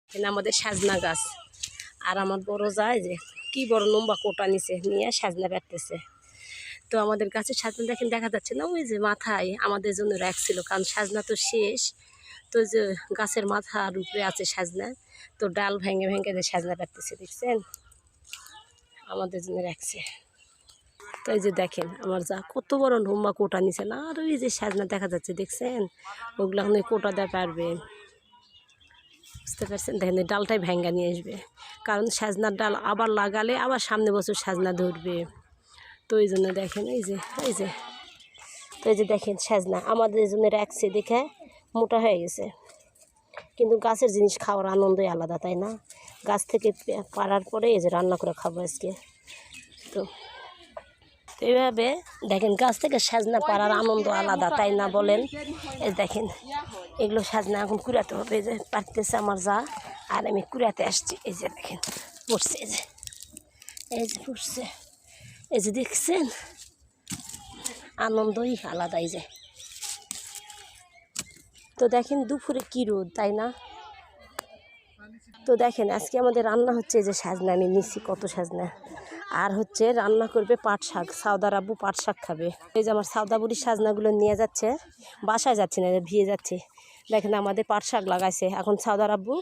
এখানে আমাদের সাজনা গাছ। আর আমার বড় যায় যে কি বড় লম্বা কোটা নিচে নিয়ে সাজনা কাটতেছে। তো আমাদের গাছের সাজনা দেখেন দেখা যাচ্ছে না, ওই যে মাথায় আমাদের জন্য রাখছিল, কারণ সাজনা তো শেষ। তো যে গাছের মাথার উপরে আছে সাজনা, তো ডাল ভেঙে ভেঙে যে সাজনা কাটতেছে, দেখছেন আমাদের জন্য রাখছে। তো এই যে দেখেন আমার যা কত বড় লম্বা কোটা নিছে না, আর ওই যে সাজনা দেখা যাচ্ছে, দেখছেন ওগুলো এখন কোটা দেওয়া পারবে, বুঝতে পারছেন। দেখেন এই ডালটাই ভেঙ্গা নিয়ে আসবে, কারণ সাজনার ডাল আবার লাগালে আবার সামনে বছর সাজনা ধরবে। তো এই জন্য দেখেন এই যে তো এই যে দেখেন সাজনা আমাদের জন্য রাখছে, দেখে মোটা হয়ে গেছে। কিন্তু গাছের জিনিস খাওয়ার আনন্দই আলাদা, তাই না? গাছ থেকে পাড়ার পরে এই যে রান্না করে খাবো আজকে। তো এইভাবে দেখেন গাছ থেকে সাজনা পাড়ার আনন্দ আলাদা, তাই না বলেন? এই দেখেন এগুলো সাজনা এখন কুড়াতে হবে, এই যে পারতেছে আমার যা, আর আমি কুড়াতে আসছি। এই যে দেখেন পড়ছে, এই যে পড়ছে, এই যে দেখছেন আনন্দই আলাদা। এই যে তো দেখেন দুপুরে কী রোদ, তাই না? তো দেখেন আজকে আমাদের রান্না হচ্ছে, যে সাজনা আমি নিচ্ছি কত সাজনা, আর হচ্ছে রান্না করবে পাট শাক। সাউদার আব্বু পাট শাক খাবে। এই যে আমার সাউদা বুড়ির সাজনাগুলো নিয়ে যাচ্ছে, বাসায় যাচ্ছে না, ভিয়ে যাচ্ছে। দেখেন আমাদের পাট শাক লাগাইছে, এখন সাউদার আব্বু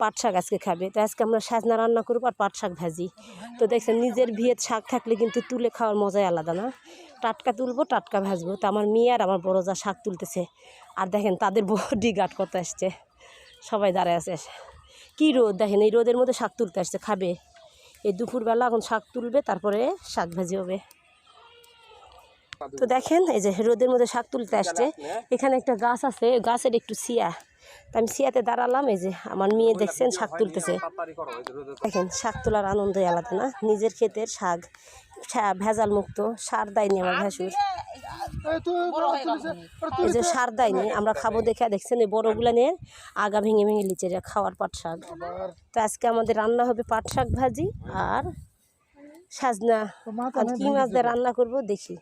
পাট শাক আজকে খাবে। তো আজকে আমরা সাজনা রান্না করবো আর পাট শাক ভাজি। তো দেখছেন নিজের ভিয়ের শাক থাকলে কিন্তু তুলে খাওয়ার মজাই আলাদা, না? টাটকা তুলবো, টাটকা ভাজবো। তো আমার মেয়ে আর আমার বড় যা শাক তুলতেছে, আর দেখেন তাদের বডি গার্ড করতে আসছে, সবাই দাঁড়ায় আছে। কী রোদ দেখেন, এই রোদের মধ্যে শাক তুলতে আসছে, খাবে এই দুপুরবেলা। এখন শাক তুলবে, তারপরে শাক ভাজি হবে। তো দেখেন এই যে রোদের মধ্যে শাক তুলতে আসছে। এখানে একটা গাছ আছে, গাছের একটু ছিয়া, তো আমি ছিয়াতে দাঁড়ালাম। এই যে আমার মেয়ে দেখছেন শাক তুলতেছে। দেখেন শাক তোলার আনন্দই আলাদা, না? নিজের ক্ষেতের শাক, ভেজাল মুক্ত, সার দেয়নি আমার ভাসুর। এই যে সার দেয়নি, আমরা খাবো দেখে। দেখছেন এই বড়গুলা নিয়ে আগা ভেঙে ভেঙে লিচে খাওয়ার পাট শাক। তো আজকে আমাদের রান্না হবে পাট শাক ভাজি আর সাজনা। আর কি মাছ দিয়ে রান্না করব দেখি।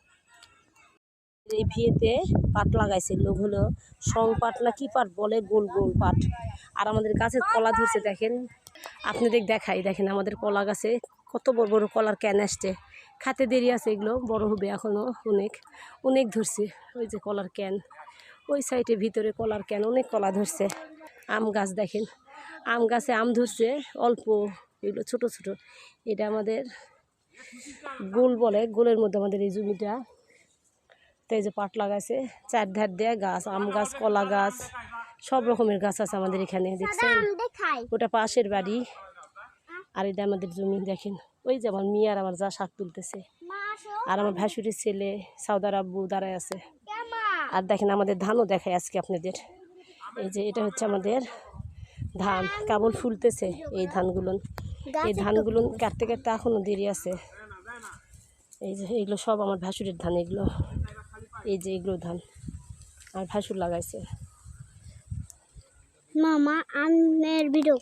এই ভিয়েতে পাট লাগাইছে, লোক হলো সং পাট না কি পাট বলে, গোল গোল পাট। আর আমাদের গাছের কলা ধরছে, দেখেন আপনাদের দেখাই। দেখেন আমাদের কলা গাছে কত বড় বড় কলার ক্যান আসছে, খাতে দেরি আছে, এগুলো বড় হবে এখনও, অনেক অনেক ধরছে। ওই যে কলার ক্যান, ওই সাইডে ভিতরে কলার ক্যান, অনেক কলা ধরছে। আম গাছ দেখেন, আম গাছে আম ধরছে অল্প, এগুলো ছোট ছোট। এটা আমাদের গোল বলে, গোলের মধ্যে আমাদের এই জমিটা। তো এই যে পাট লাগাইছে, চারধার দেয়া গাছ, আম গাছ, কলা গাছ, সব রকমের গাছ আছে আমাদের এখানে, দেখছেন? ওটা পাশের বাড়ি, আর এটা আমাদের জমি। দেখেন ওই যে আমার মেয়ে আর আমার যা শাক তুলতেছে, আর আমার ভাসুরের ছেলে সাউদার আব্বু দাঁড়ায় আছে। আর দেখেন আমাদের ধানও দেখায় আজকে আপনাদের। এই যে এটা হচ্ছে আমাদের ধান, কেবল ফুলতেছে এই ধানগুলো। এই ধানগুলো কাটতে কাটতে এখনও দেরি আছে। এই যে এগুলো সব আমার ভাসুরের ধান, এগুলো এই যে এগুলো ধান আর ভাসুর লাগাইছে। মামা আমের ভিডিও